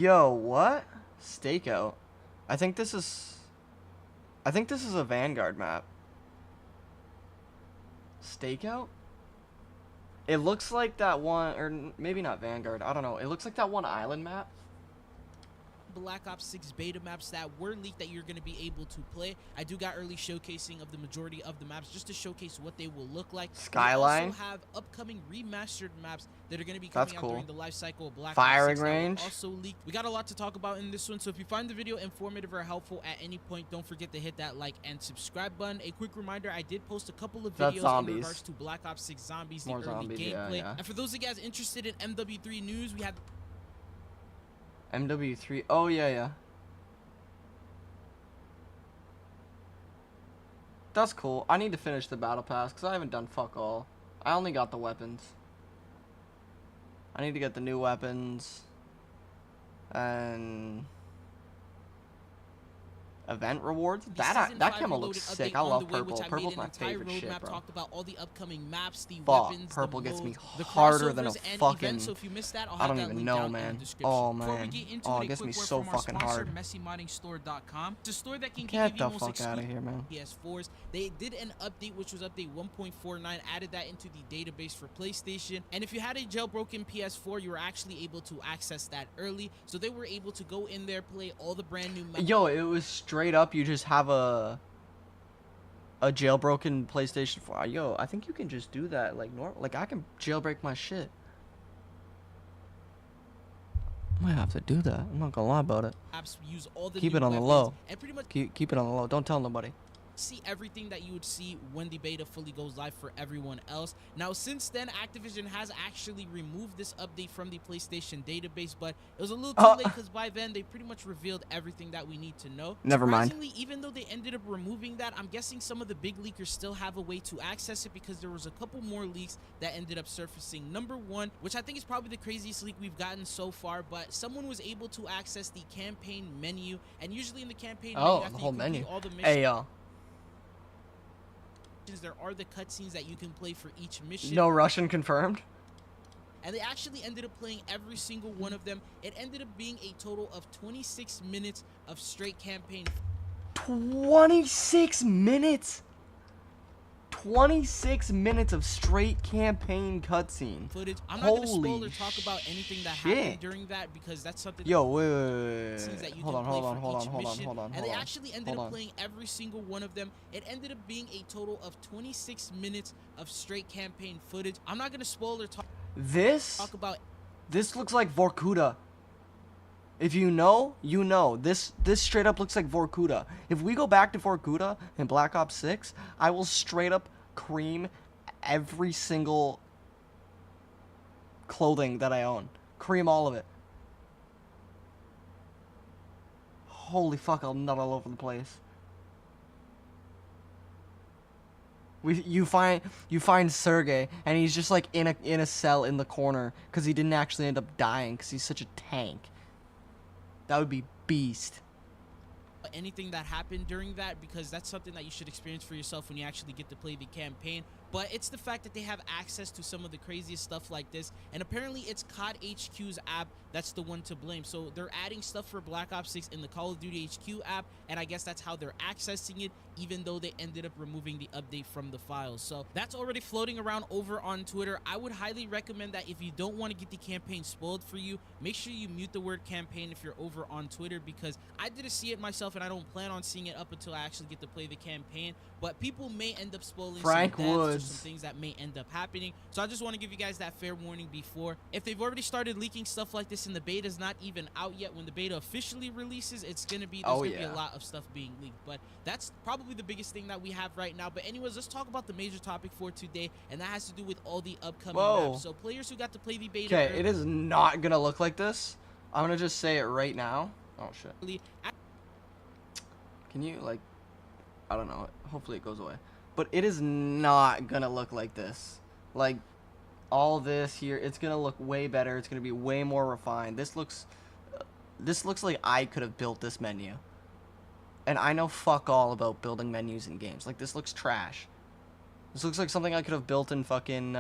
Yo, what? Stakeout. I think this is a Vanguard map. Stakeout? It looks like that one, or maybe not Vanguard, I don't know. It looks like that one island map. Black Ops 6 beta maps that were leaked that you're going to be able to play. I do got early showcasing of the majority of the maps just to showcase what they will look like. Skyline. We also have upcoming remastered maps that are going to be coming out during the life cycle of Black Firing Ops 6 range. also leaked. We got a lot to talk about in this one, so if you find the video informative or helpful at any point, don't forget to hit that like and subscribe button. A quick reminder, I did post a couple of videos in regards to Black Ops 6 Zombies, the early gameplay. Yeah. And for those of you guys interested in MW3 news, we have MW3. Oh yeah. That's cool. I need to finish the battle pass because I haven't done fuck all. I only got the weapons. I need to get the new weapons. And event rewards? That camo looks sick. I love purple. Purple's my favorite shit, bro. Talked about all the upcoming maps, the fuck, weapons, purple the gets me the harder than a fucking events, so if you missed that, I'll I have don't that even link know, down man. in the description. Oh Before we man. get into Oh, it gets me so fucking hard. MessyModdingStore.com. It's a store that can Get give you the most fuck out of here, man. PS4s. They did an update, which was update 1.49, added that into the database for PlayStation. And if you had a jailbroken PS4, you were actually able to access that early. So they were able to go in there, play all the brand new maps. Yo, it was straight up. You just have a jailbroken PlayStation 4. Yo, I think you can just do that like normal. Like I can jailbreak my shit. Might have to do that. I'm not gonna lie about it. Apps use all the keep new it on the weapons low. And pretty much keep it on the low. Don't tell nobody. See everything that you would see when the beta fully goes live for everyone else. Now, since then, Activision has actually removed this update from the PlayStation database, but it was a little too late because by then they pretty much revealed everything that we need to know. Never mind. Even though they ended up removing that, I'm guessing some of the big leakers still have a way to access it because there was a couple more leaks that ended up surfacing. Number one, which I think is probably the craziest leak we've gotten so far, but someone was able to access the campaign menu, and usually in the campaign menu, after the whole menu. all the missions, hey, yo. There are the cutscenes that you can play for each mission. No Russian confirmed. And they actually ended up playing every single one of them. It ended up being a total of 26 minutes of straight campaign. 26 minutes? 26 minutes of straight campaign cutscene. Footage. I'm not going to spoil or talk about anything that happened during that because that's something. Yo, wait. Hold on. And they actually ended up playing every single one of them. It ended up being a total of 26 minutes of straight campaign footage. I'm not going to spoil or talk about. This looks like Vorkuta. If you know, you know. This straight up looks like Vorkuta. If we go back to Vorkuta in Black Ops 6, I will straight up cream every single clothing that I own. Cream all of it. Holy fuck, I'll nut all over the place. You find Sergey, and he's just like in a cell in the corner because he didn't actually end up dying because he's such a tank. That would be beast. Anything that happened during that because that's something that you should experience for yourself when you actually get to play the campaign. But it's the fact that they have access to some of the craziest stuff like this, and apparently it's COD HQ's app that's the one to blame. So they're adding stuff for Black Ops 6 in the Call of Duty HQ app, and I guess that's how they're accessing it, even though they ended up removing the update from the files. So that's already floating around over on Twitter. I would highly recommend that if you don't want to get the campaign spoiled for you, make sure you mute the word campaign if you're over on Twitter, because I didn't see it myself and I don't plan on seeing it up until I actually get to play the campaign. But people may end up spoiling Frank some deaths Woods. or some things that may end up happening. So I just want to give you guys that fair warning before. If they've already started leaking stuff like this and the beta's not even out yet, when the beta officially releases, it's going to be, there's going to be a lot of stuff being leaked. But that's probably the biggest thing that we have right now. But anyways, let's talk about the major topic for today, and that has to do with all the upcoming maps. So players who got to play the beta. Okay, it is not going to look like this. I'm going to just say it right now. Oh, shit. Can you, like, I don't know. Hopefully it goes away. But it is not going to look like this. Like, all this here, it's going to look way better. It's going to be way more refined. This looks like I could have built this menu. And I know fuck all about building menus in games. Like, this looks trash. This looks like something I could have built in fucking,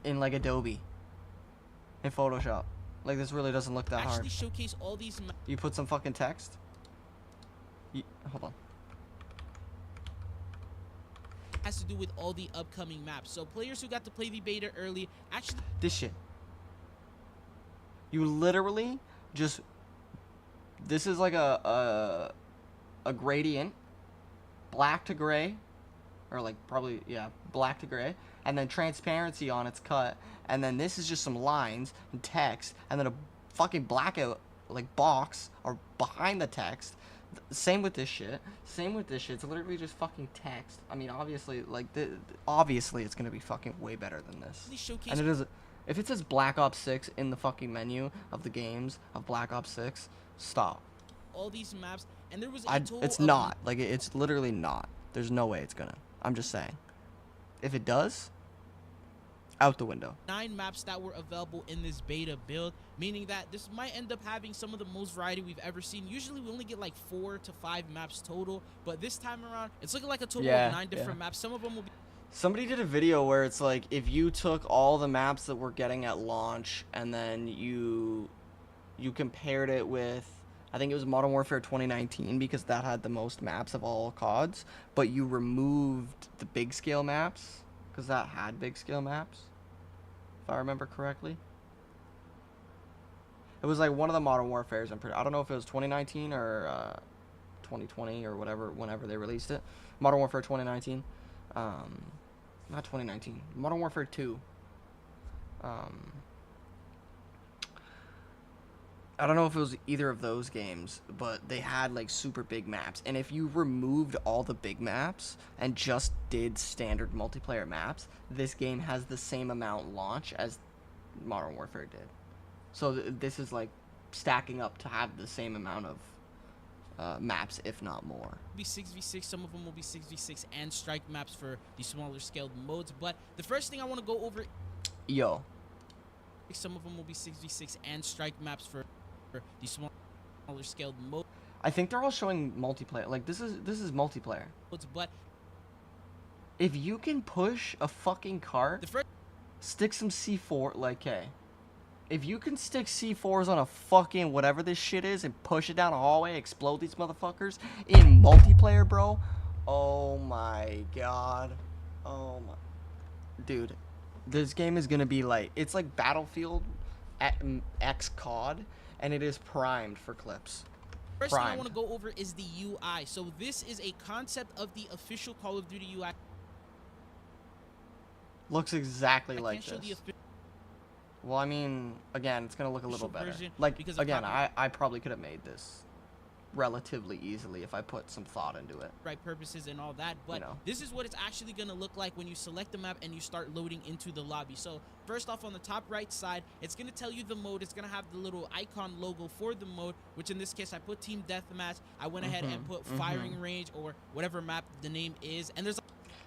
in, like, Adobe. In Photoshop. Like, this really doesn't look that hard. Actually showcase all these. You put some fucking text. Hold on. Has to do with all the upcoming maps. So players who got to play the beta early actually. This shit. You literally just. This is like a gradient, black to gray, or like probably black to gray, and then transparency on its cut, and then this is just some lines and text, and then a fucking blackout like box or behind the text. Same with this shit. It's literally just fucking text. I mean, obviously, like obviously it's gonna be fucking way better than this. And it is. If it says Black Ops 6 in the fucking menu of the games of Black Ops 6, stop. All these maps, and there was it's not. Like, it's literally not. There's no way it's gonna. I'm just saying. If it does, out the window. 9 maps that were available in this beta build, meaning that this might end up having some of the most variety we've ever seen. Usually we only get like 4 to 5 maps total, but this time around, it's looking like a total of 9 different maps. Some of them will be. Somebody did a video where it's like, if you took all the maps that we're getting at launch and then you compared it with, I think it was Modern Warfare 2019, because that had the most maps of all CODs, but you removed the big scale maps because that had big scale maps, if I remember correctly. It was like one of the Modern Warfares. I don't know if it was 2019 or 2020 or whatever, whenever they released it. Modern Warfare 2019. Not 2019. Modern Warfare 2. I don't know if it was either of those games, but they had like super big maps. And if you removed all the big maps and just did standard multiplayer maps, this game has the same amount launch as Modern Warfare did. So this is like stacking up to have the same amount of maps, if not more. Be 6v6, some of them will be 6v6 and strike maps for the smaller scaled modes. But the first thing I want to go over, some of them will be 6v6 and strike maps for the smaller scaled modes. I think they're all showing multiplayer. Like, this is multiplayer. But if you can push a fucking cart, stick some C4, like, hey. If you can stick C4s on a fucking whatever this shit is and push it down a hallway, explode these motherfuckers in multiplayer, bro. Oh my god. Oh my. Dude, this game is gonna be like, it's like Battlefield X COD, and it is primed for clips. First thing I want to go over is the UI. So this is a concept of the official Call of Duty UI. Looks exactly like this. Well, I mean, again, it's going to look a little better. Like, again, I probably could have made this relatively easily if I put some thought into it. Right purposes and all that, but this is what it's actually going to look like when you select the map and you start loading into the lobby. So first off, on the top right side, it's going to tell you the mode. It's going to have the little icon logo for the mode, which in this case, I put Team Deathmatch. I went ahead and put Firing Range or whatever map the name is. And there's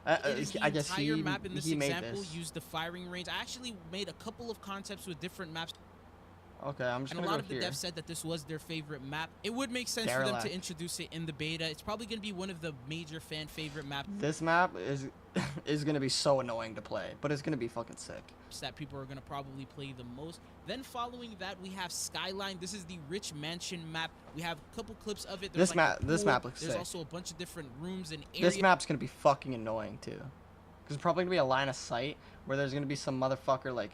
I guess entire map in this example made this. used the firing range. I actually made a couple of concepts with different maps. Okay, I'm just gonna go here. And a lot of the devs said that this was their favorite map. It would make sense for them to introduce it in the beta. It's probably gonna be one of the major fan favorite maps. This map is gonna be so annoying to play, but it's gonna be fucking sick. That people are gonna probably play the most. Then following that, we have Skyline. This is the rich mansion map. We have a couple clips of it. This map looks sick. There's also a bunch of different rooms and areas. This map's gonna be fucking annoying too, because it's probably gonna be a line of sight where there's gonna be some motherfucker, like,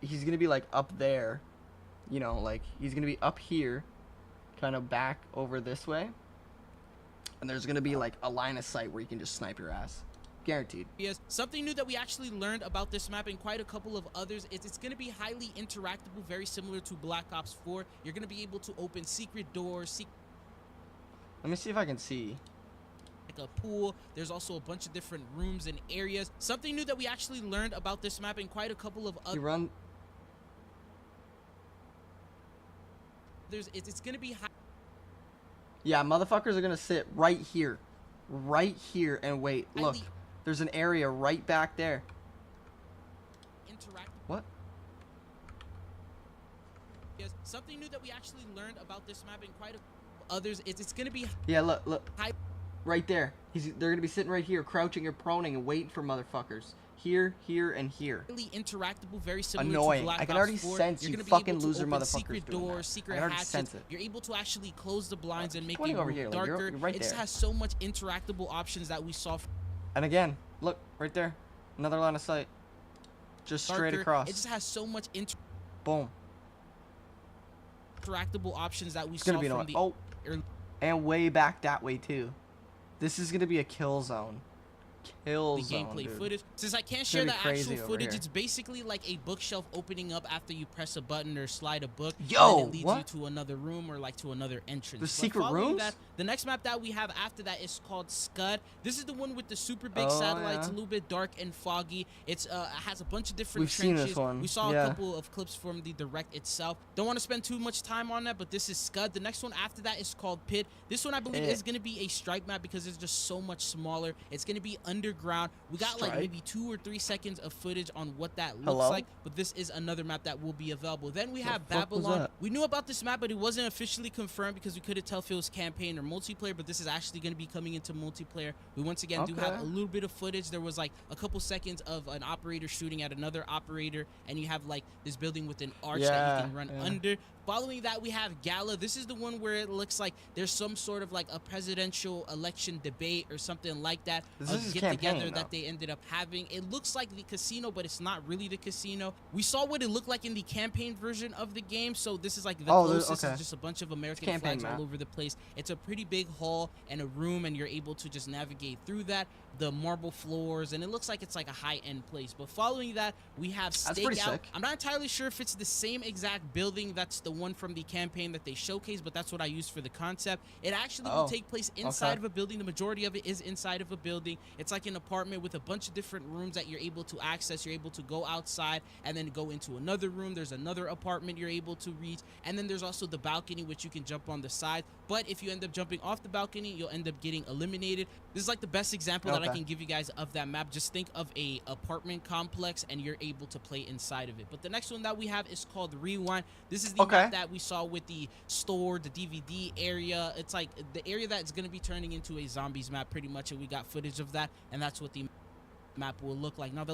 he's gonna be like up there, you know, like he's gonna be up here, kind of back over this way, and there's gonna be like a line of sight where you can just snipe your ass. Guaranteed. Yes, something new that we actually learned about this map and quite a couple of others is it's going to be highly interactable, very similar to Black Ops 4. You're going to be able to open secret doors. Let me see if I can see. Like a pool. There's also a bunch of different rooms and areas. Something new that we actually learned about this map and quite a couple of others. It's going to be high. Yeah, motherfuckers are going to sit right here, and wait. Look. There's an area right back there. What? Yes, something new that we actually learned about this map and quite a others is it's gonna be. Yeah, look, right there. They're gonna be sitting right here, crouching or proning and waiting for motherfuckers. here, here, and here. Really interactable, very similar Annoying. to Black I can Ops already 4. sense You're you gonna be fucking able to loser open motherfuckers secret doing doors, that. secret I can already hatches. sense it. You're able to actually close the blinds and make pointing a over room here, like, darker. you're right It just there. has so much interactable options that we saw. And again, look right there, another line of sight, just straight across. It just has so much Boom. interactable options that we It's saw gonna be from the oh, and way back that way too. This is gonna be a kill zone. Kill zone, gameplay dude. footage. Since I can't share the actual footage, here. it's basically like a bookshelf opening up after you press a button or slide a book. Yo, and it leads what? you to another room or like to another entrance. The secret rooms? That, the next map that we have after that is called Scud. This is the one with the super big satellites, a little bit dark and foggy. It's has a bunch of different trenches. Seen this one. We saw a couple of clips from the direct itself. Don't want to spend too much time on that, but this is Scud. The next one after that is called Pit. This one I believe is going to be a strike map because it's just so much smaller. It's going to be underground. We got like maybe 2 or 3 seconds of footage on what that looks like, but this is another map that will be available. Then we have Babylon. We knew about this map, but it wasn't officially confirmed because we couldn't tell if it was campaign or multiplayer, but this is actually going to be coming into multiplayer. We once again do have a little bit of footage. There was like a couple seconds of an operator shooting at another operator, and you have like this building with an arch that you can run under. Following that, we have Gala. This is the one where it looks like there's some sort of like a presidential election debate or something like that. This is get together that they ended up having. It looks like the casino, but it's not really the casino. We saw what it looked like in the campaign version of the game, so this is like the closest. It's just a bunch of American flags all over the place. It's a pretty big hall and a room, and you're able to just navigate through that. The marble floors, and it looks like it's like a high-end place. But following that, we have Stakeout. I'm not entirely sure if it's the same exact building that's the one from the campaign that they showcased, but that's what I used for the concept. It actually will take place inside of a building. The majority of it is inside of a building. It's like an apartment with a bunch of different rooms that you're able to access. You're able to go outside and then go into another room. There's another apartment you're able to reach, and then there's also the balcony, which you can jump on the side. But if you end up jumping off the balcony, you'll end up getting eliminated. This is like the best example that I can give you guys of that map. Just think of a apartment complex and you're able to play inside of it. But the next one that we have is called Rewind. This is the map that we saw with the store, the DVD area. It's like the area that's going to be turning into a zombies map pretty much, and we got footage of that, and that's what the map will look like. Now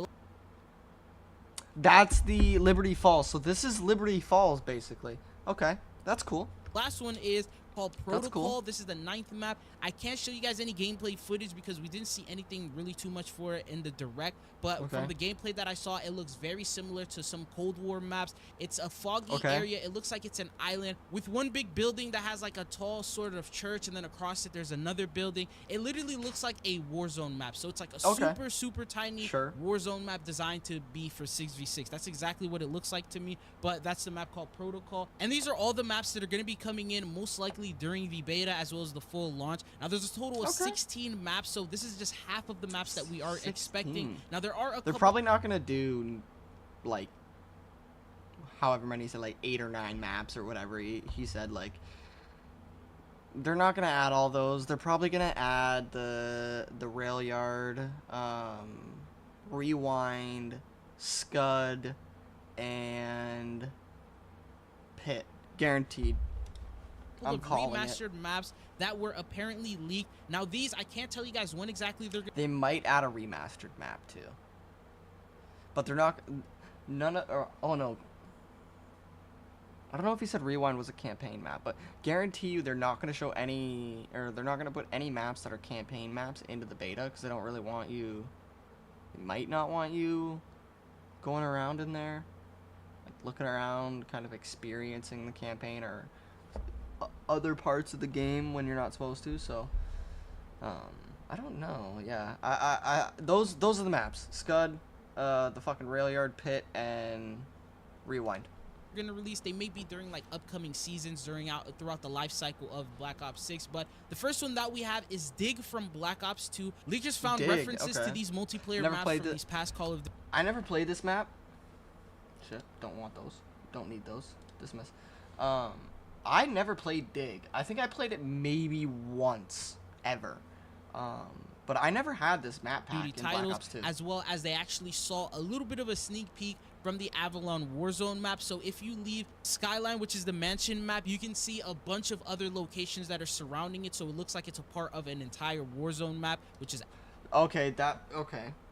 that's the Liberty Falls. So this is Liberty Falls basically. Okay, that's cool. Last one is called Protocol. This is the 9th map. I can't show you guys any gameplay footage because we didn't see anything really too much for it in the direct, but from the gameplay that I saw, it looks very similar to some Cold War maps. It's a foggy area. It looks like it's an island with one big building that has like a tall sort of church, and then across it there's another building. It literally looks like a Warzone map, so it's like a super tiny Warzone map designed to be for 6v6. That's exactly what it looks like to me, but that's the map called Protocol. And these are all the maps that are going to be coming in most likely during the beta as well as the full launch. Now there's a total of 16 maps, so this is just half of the maps that we are expecting. Now there are a couple. They're probably not gonna do like however many, he said, like 8 or 9 maps or whatever he said. Like they're not gonna add all those. They're probably gonna add the rail yard, Rewind, Scud, and Pit. Guaranteed. I'm calling remastered maps that were apparently leaked. Now these, I can't tell you guys when exactly they're gonna. They might add a remastered map too, but they're not. None of. Oh no. I don't know if he said Rewind was a campaign map, but guarantee you they're not going to show any, or they're not going to put any maps that are campaign maps into the beta because they don't really want you. They might not want you going around in there, like looking around, kind of experiencing the campaign or other parts of the game when you're not supposed to. So I don't know. Yeah, I those are the maps: Scud, the fucking rail yard, Pit, and Rewind. Going to release. They may be during like upcoming seasons throughout the life cycle of Black Ops 6, but the first one that we have is Dig from Black Ops 2. Leakers found references to these multiplayer maps from these past Call of Duty. I never played this map. Shit, don't want those. Don't need those. Dismiss. I never played Dig. I think I played it maybe once ever. But I never had this map pack in Black Ops 2. As well as they actually saw a little bit of a sneak peek from the Avalon Warzone map. So if you leave Skyline, which is the mansion map, you can see a bunch of other locations that are surrounding it. So it looks like it's a part of an entire Warzone map, which is... Okay,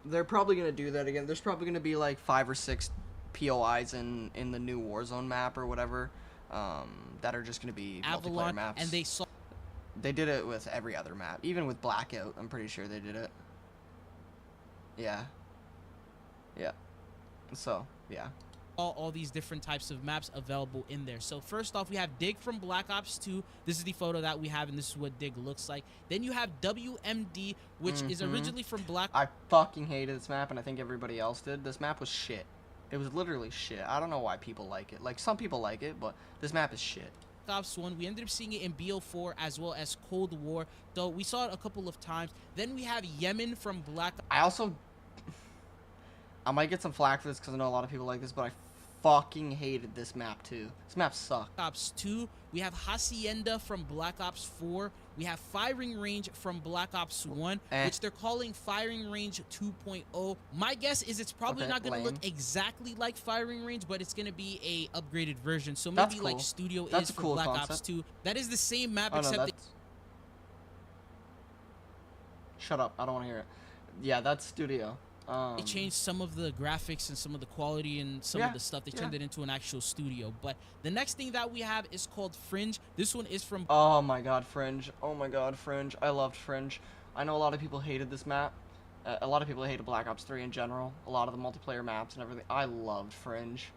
They're probably gonna do that again. There's probably gonna be like 5 or 6 POIs in the new Warzone map or whatever, that are just gonna be multiplayer maps. And they did it with every other map, even with Blackout. I'm pretty sure they did it. Yeah. Yeah. So yeah. All these different types of maps available in there. So first off, we have Dig from Black Ops 2. This is the photo that we have, and this is what Dig looks like. Then you have WMD, which is originally from Black. I fucking hated this map, and I think everybody else did. This map was shit. It was literally shit. I don't know why people like it. Like, some people like it, but this map is shit. Ops 1. We ended up seeing it in BO4 as well as Cold War, though we saw it a couple of times. Then we have Yemen from Black Ops. I might get some flack for this because I know a lot of people like this, but I fucking hated this map too. This map sucked. Ops 2. We have Hacienda from Black Ops 4. We have Firing Range from Black Ops 1, which they're calling Firing Range 2.0. My guess is it's probably not going to look exactly like Firing Range, but it's going to be a upgraded version. So maybe cool. like Studio That's is a for cool Black concept. Ops 2. That is the same map, Oh, except no, shut up. I don't want to hear it. Yeah, that's Studio. They changed some of the graphics and some of the quality and some of the stuff. They turned it into an actual studio. But the next thing that we have is called Fringe. This one is from... Oh my god, Fringe. Oh my god, Fringe. I loved Fringe. I know a lot of people hated this map. A lot of people hated Black Ops 3 in general. A lot of the multiplayer maps and everything. I loved Fringe.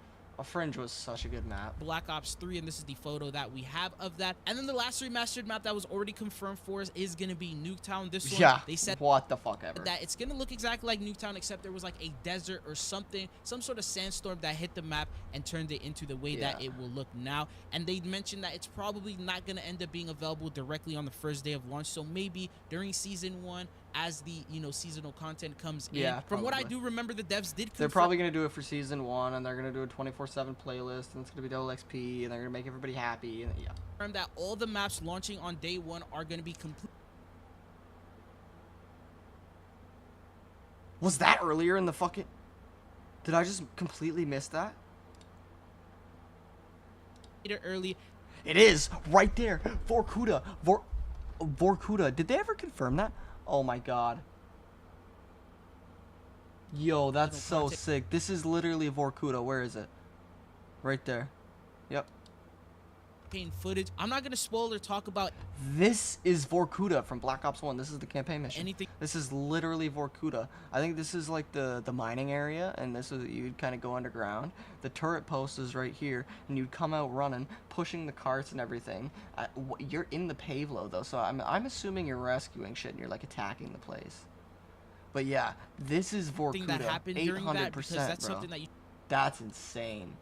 Fringe was such a good map. Black Ops 3, and this is the photo that we have of that. And then the last remastered map that was already confirmed for us is going to be Nuketown. This one, they said what the fuck ever. That it's going to look exactly like Nuketown, except there was like a desert or something, some sort of sandstorm that hit the map and turned it into the way that it will look now. And they mentioned that it's probably not going to end up being available directly on the first day of launch. So maybe during Season 1, as the seasonal content comes in. From what I do remember, the devs did confirm. They're probably going to do it for Season 1, and they're going to do a 24/7 playlist, and it's going to be double XP, and they're going to make everybody happy, and that all the maps launching on day 1 are going to be complete. Was that earlier in the fucking... Did I just completely miss that? Early. It is! Right there! Vorkuta! Vorkuta. Did they ever confirm that? Oh my god. Yo, that's so sick. This is literally Vorkuta. Where is it? Right there. Yep. Footage. I'm not gonna spoil or talk about. This is Vorkuta from Black Ops 1. This is the campaign mission. Anything. This is literally Vorkuta. I think this is like the mining area, and this is you'd kind of go underground. The turret post is right here, and you'd come out running, pushing the carts and everything. You're in the Pavlo though, so I'm assuming you're rescuing shit and you're like attacking the place. But yeah, this is Vorkuta. 800%, that, because that's bro. something that you. That's insane.